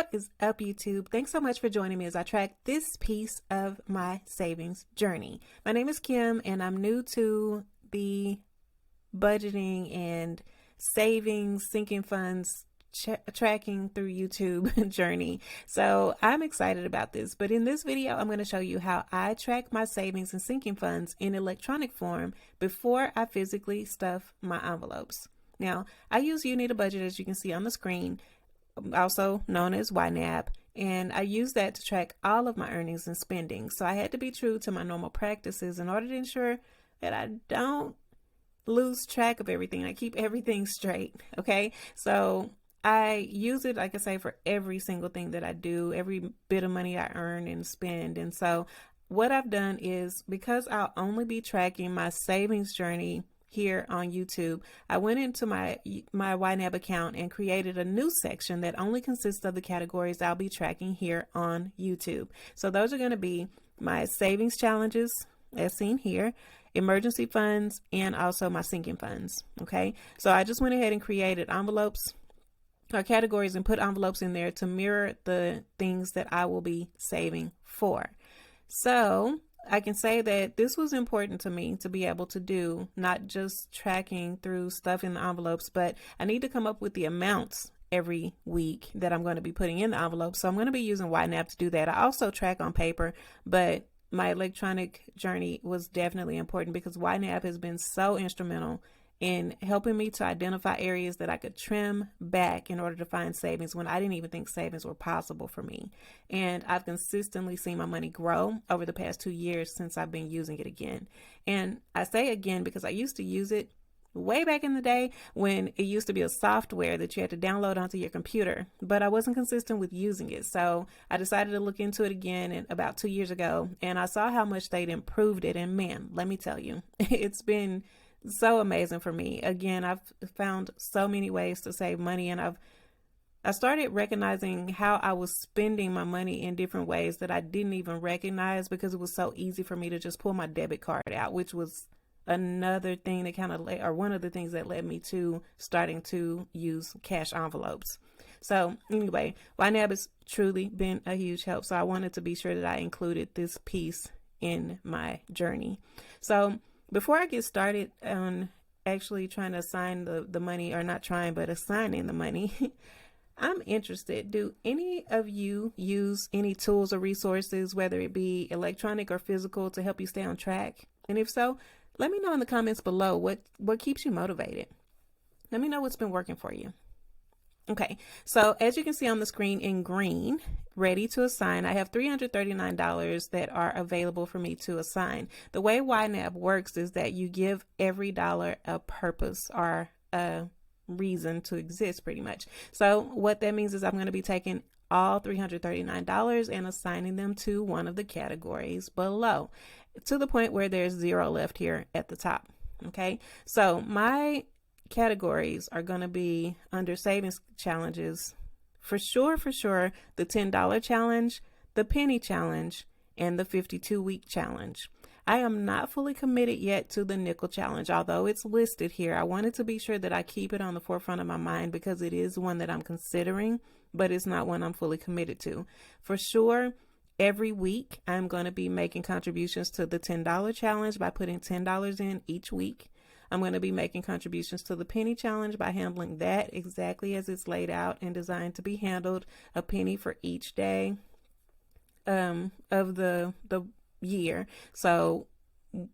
What is up, YouTube? Thanks so much for joining me as I track this piece of my savings journey. My name is Kim, and I'm new to the budgeting and savings, sinking funds, tracking through YouTube journey. So I'm excited about this. But in this video, I'm going to show you how I track my savings and sinking funds in electronic form before I physically stuff my envelopes. Now, I use You Need a Budget, as you can see on the screen, also known as YNAB, and I use that to track all of my earnings and spending. So I had to be true to my normal practices in order to ensure that I don't lose track of everything. I keep everything straight. Okay. So I use it, like I say, for every single thing that I do, every bit of money I earn and spend. And so what I've done is, because I'll only be tracking my savings journey here on YouTube, I went into my YNAB account and created a new section that only consists of the categories I'll be tracking here on YouTube. So those are going to be my savings challenges, as seen here, emergency funds, and also my sinking funds. Okay, so I just went ahead and created envelopes or categories and put envelopes in there to mirror the things that I will be saving for. So I can say that this was important to me to be able to do, not just tracking through stuff in the envelopes, but I need to come up with the amounts every week that I'm going to be putting in the envelope. So I'm going to be using YNAB to do that. I also track on paper, but my electronic journey was definitely important because YNAB has been so instrumental in helping me to identify areas that I could trim back in order to find savings when I didn't even think savings were possible for me. And I've consistently seen my money grow over the past 2 years since I've been using it again. And I say again because I used to use it way back in the day when it used to be a software that you had to download onto your computer, but I wasn't consistent with using it. So I decided to look into it again about 2 years ago, and I saw how much they'd improved it. And man, let me tell you, it's been so amazing for me. Again, I've found so many ways to save money, and I started recognizing how I was spending my money in different ways that I didn't even recognize because it was so easy for me to just pull my debit card out, which was another thing that kind of or one of the things that led me to starting to use cash envelopes. So anyway, YNAB has truly been a huge help. So I wanted to be sure that I included this piece in my journey. So before I get started on actually trying to assign the money, or not trying, but assigning the money, I'm interested. Do any of you use any tools or resources, whether it be electronic or physical, to help you stay on track? And if so, let me know in the comments below what keeps you motivated. Let me know what's been working for you. Okay, so as you can see on the screen in green, ready to assign, I have $339 that are available for me to assign. The way YNAB works is that you give every dollar a purpose or a reason to exist, pretty much. So what that means is I'm going to be taking all $339 and assigning them to one of the categories below, to the point where there's zero left here at the top. Okay, so my categories are going to be under savings challenges for sure, the $10 challenge, the penny challenge, and the 52-week challenge. I am not fully committed yet to the nickel challenge, although it's listed here. I wanted to be sure that I keep it on the forefront of my mind because it is one that I'm considering, but it's not one I'm fully committed to. For sure, every week I'm going to be making contributions to the $10 challenge by putting $10 in each week. I'm going to be making contributions to the penny challenge by handling that exactly as it's laid out and designed to be handled, a penny for each day of the year. So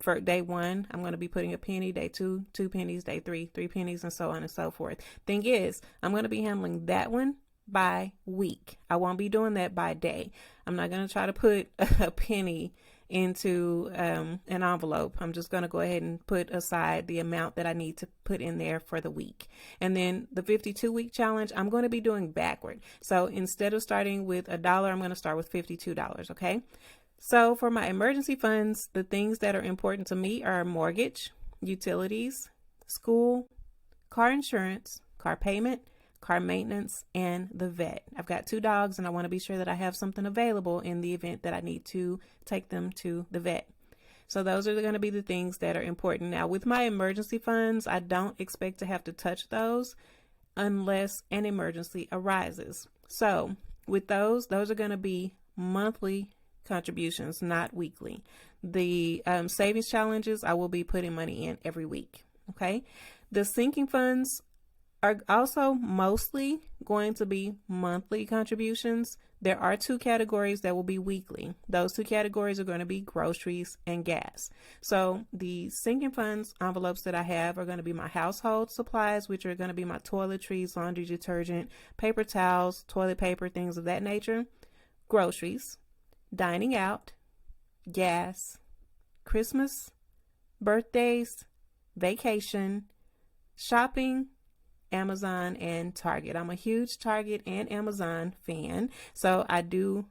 for day 1, I'm going to be putting a penny, day 2, 2 pennies, day 3, 3 pennies, and so on and so forth. Thing is, I'm going to be handling that one by week. I won't be doing that by day. I'm not going to try to put a penny into an envelope. I'm just going to go ahead and put aside the amount that I need to put in there for the week. And then the 52-week challenge, I'm going to be doing backward. So instead of starting with $1, I'm going to start with $52. Okay. So for my emergency funds, the things that are important to me are mortgage, utilities, school, car insurance, car payment, car maintenance, and the vet. I've got 2 dogs, and I want to be sure that I have something available in the event that I need to take them to the vet. So those are going to be the things that are important. Now, with my emergency funds, I don't expect to have to touch those unless an emergency arises. So with those are going to be monthly contributions, not weekly. The savings challenges, I will be putting money in every week. Okay. The sinking funds are also mostly going to be monthly contributions. There are two categories that will be weekly. Those two categories are going to be groceries and gas. So the sinking funds envelopes that I have are going to be my household supplies, which are going to be my toiletries, laundry detergent, paper towels, toilet paper, things of that nature, groceries, dining out, gas, Christmas, birthdays, vacation, shopping, Amazon, and Target. I'm a huge Target and Amazon fan, so I do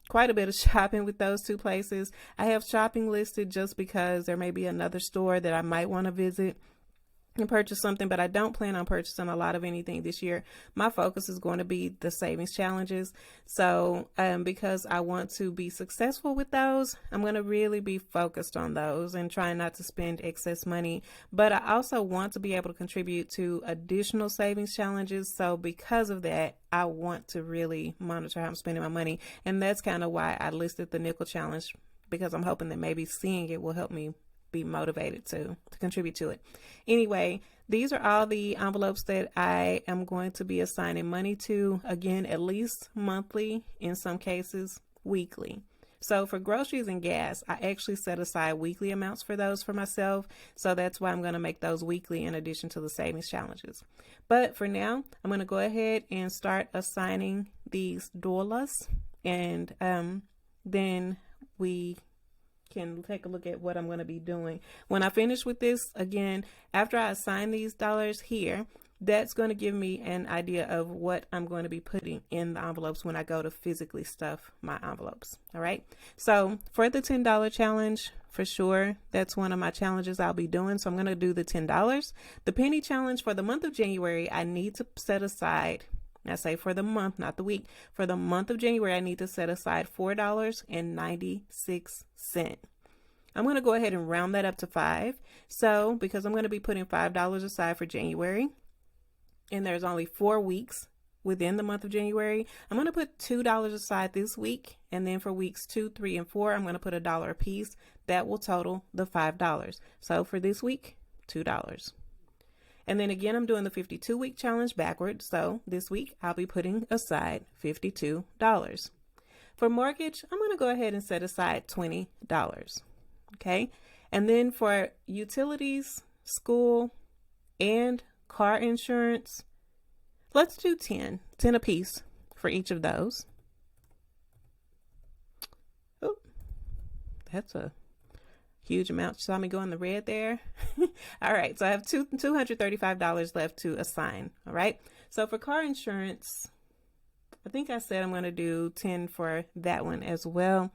quite a bit of shopping with those two places. I have shopping listed just because there may be another store that I might want to visit and purchase something, but I don't plan on purchasing a lot of anything this year. My focus is going to be the savings challenges. So because I want to be successful with those, I'm going to really be focused on those and trying not to spend excess money. But I also want to be able to contribute to additional savings challenges. So because of that, I want to really monitor how I'm spending my money. And that's kind of why I listed the nickel challenge, because I'm hoping that maybe seeing it will help me be motivated to contribute to it. Anyway, these are all the envelopes that I am going to be assigning money to. Again, at least monthly, in some cases weekly. So for groceries and gas, I actually set aside weekly amounts for those for myself. So that's why I'm going to make those weekly in addition to the savings challenges. But for now, I'm going to go ahead and start assigning these dollars, and then we can take a look at what I'm going to be doing. When I finish with this, again, after I assign these dollars here, that's going to give me an idea of what I'm going to be putting in the envelopes when I go to physically stuff my envelopes. All right. So for the $10 challenge, for sure, that's one of my challenges I'll be doing. So I'm going to do the $10. The penny challenge for the month of January, I need to set aside, I say for the month, not the week. For the month of January, I need to set aside $4.96. I'm going to go ahead and round that up to 5. So because I'm going to be putting $5 aside for January, and there's only 4 weeks within the month of January, I'm going to put $2 aside this week. And then for weeks 2, 3, and 4, I'm going to put $1 a piece. That will total the $5. So for this week, $2. And then again, I'm doing the 52-week challenge backwards. So this week, I'll be putting aside $52. For mortgage, I'm going to go ahead and set aside $20. Okay. And then for utilities, school, and car insurance, let's do 10 a piece for each of those. Oh, that's a huge amount. Saw me go in the red there. All right. So I have $235 left to assign. All right. So for car insurance, I think I said I'm going to do 10 for that one as well.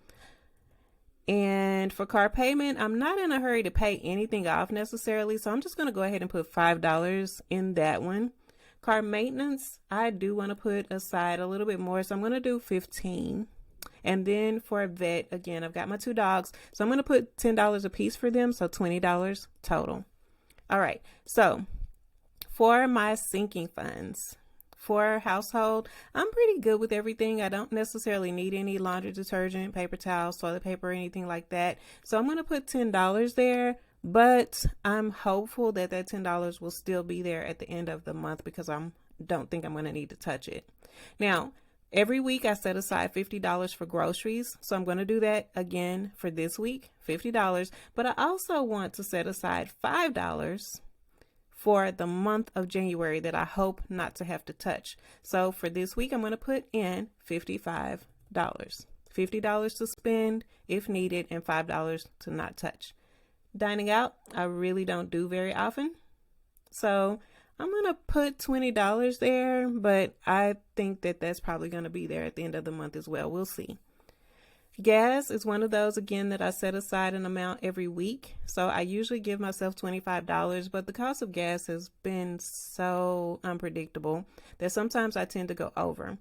And for car payment, I'm not in a hurry to pay anything off necessarily. So I'm just going to go ahead and put $5 in that one. Car maintenance, I do want to put aside a little bit more. So I'm going to do 15. And then for a vet, again, I've got my 2 dogs. So I'm going to put $10 a piece for them. So $20 total. All right. So for my sinking funds, for household, I'm pretty good with everything. I don't necessarily need any laundry detergent, paper towels, toilet paper, or anything like that. So I'm going to put $10 there, but I'm hopeful that that $10 will still be there at the end of the month because I don't think I'm going to need to touch it. Now, every week I set aside $50 for groceries. So I'm going to do that again for this week, $50. But I also want to set aside $5 for the month of January that I hope not to have to touch. So for this week, I'm going to put in $55. $50 to spend if needed and $5 to not touch. Dining out, I really don't do very often. So I'm going to put $20 there, but I think that that's probably going to be there at the end of the month as well. We'll see. Gas is one of those, again, that I set aside an amount every week. So I usually give myself $25, but the cost of gas has been so unpredictable that sometimes I tend to go over.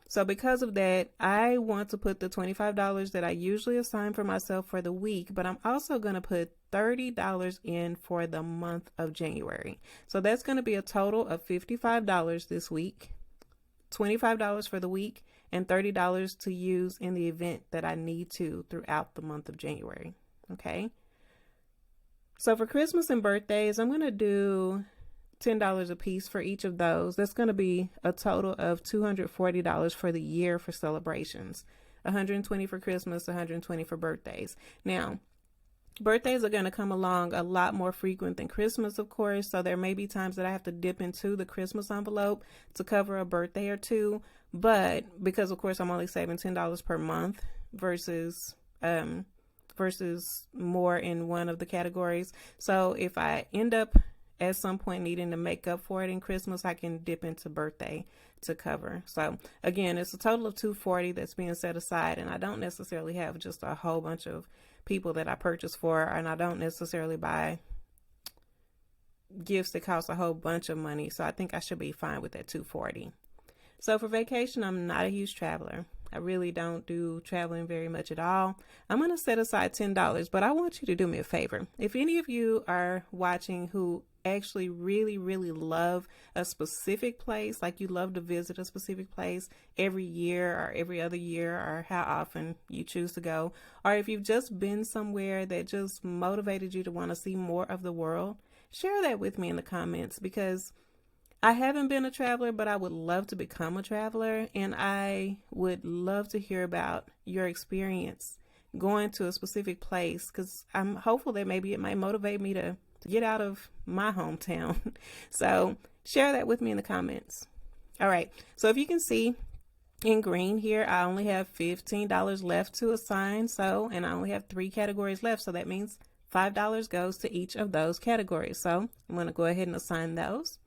So because of that, I want to put the $25 that I usually assign for myself for the week, but I'm also going to put $30 in for the month of January. So that's going to be a total of $55 this week. $25 for the week and $30 to use in the event that I need to throughout the month of January. Okay. So for Christmas and birthdays, I'm going to do $10 a piece for each of those. That's going to be a total of $240 for the year for celebrations. $120 for Christmas, $120 for birthdays. Now, birthdays are going to come along a lot more frequent than Christmas, of course. So there may be times that I have to dip into the Christmas envelope to cover a birthday or two. But because, of course, I'm only saving $10 per month versus more in one of the categories. So if I end up at some point needing to make up for it in Christmas, I can dip into birthday to cover. So again, it's a total of $240 that's being set aside, and I don't necessarily have just a whole bunch of people that I purchase for, and I don't necessarily buy gifts that cost a whole bunch of money. So I think I should be fine with that $240. So for vacation, I'm not a huge traveler. I really don't do traveling very much at all. I'm going to set aside $10, but I want you to do me a favor. If any of you are watching who actually really, really love a specific place, like you love to visit a specific place every year or every other year, or how often you choose to go, or if you've just been somewhere that just motivated you to want to see more of the world, share that with me in the comments, because I haven't been a traveler, but I would love to become a traveler, and I would love to hear about your experience going to a specific place, because I'm hopeful that maybe it might motivate me to get out of my hometown. So share that with me in the comments. All right. So if you can see in green here, I only have $15 left to assign. And I only have 3 categories left. So that means $5 goes to each of those categories. So I'm going to go ahead and assign those.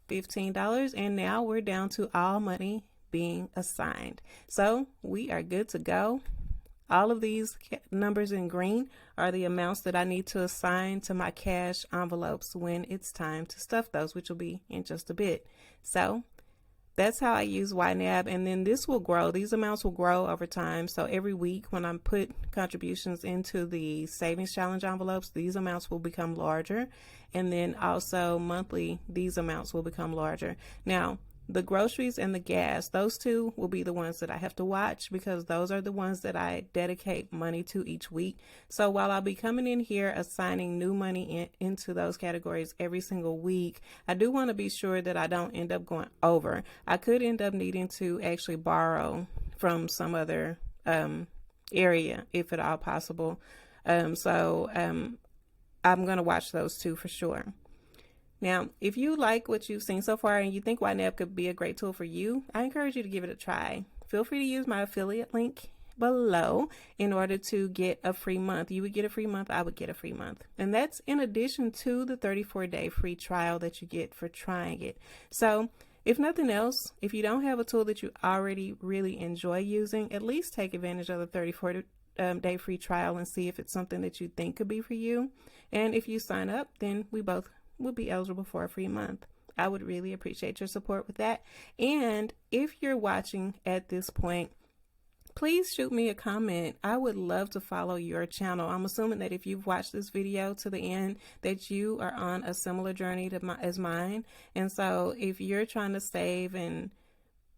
$15. And now we're down to all money being assigned. So we are good to go. All of these numbers in green are the amounts that I need to assign to my cash envelopes when it's time to stuff those, which will be in just a bit. So that's how I use YNAB, and then this will grow. These amounts will grow over time. So every week when I put contributions into the savings challenge envelopes, these amounts will become larger. And then also monthly, these amounts will become larger. Now, the groceries and the gas, those two will be the ones that I have to watch, because those are the ones that I dedicate money to each week. So while I'll be coming in here assigning new money into those categories every single week, I do want to be sure that I don't end up going over. I could end up needing to actually borrow from some other area, if at all possible. I'm going to watch those two for sure. Now, if you like what you've seen so far and you think YNAB could be a great tool for you, I encourage you to give it a try. Feel free to use my affiliate link below in order to get a free month. You would get a free month, I would get a free month. And that's in addition to the 34-day free trial that you get for trying it. So if nothing else, if you don't have a tool that you already really enjoy using, at least take advantage of the 34-day free trial and see if it's something that you think could be for you. And if you sign up, then we both will be eligible for a free month. I would really appreciate your support with that. And if you're watching at this point, please shoot me a comment. I would love to follow your channel. I'm assuming that if you've watched this video to the end, that you are on a similar journey as mine. And so if you're trying to save and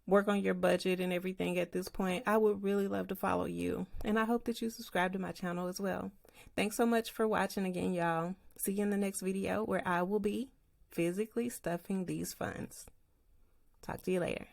work on your budget and everything at this point, I would really love to follow you. And I hope that you subscribe to my channel as well. Thanks so much for watching again, y'all. See you in the next video where I will be physically stuffing these funds. Talk to you later.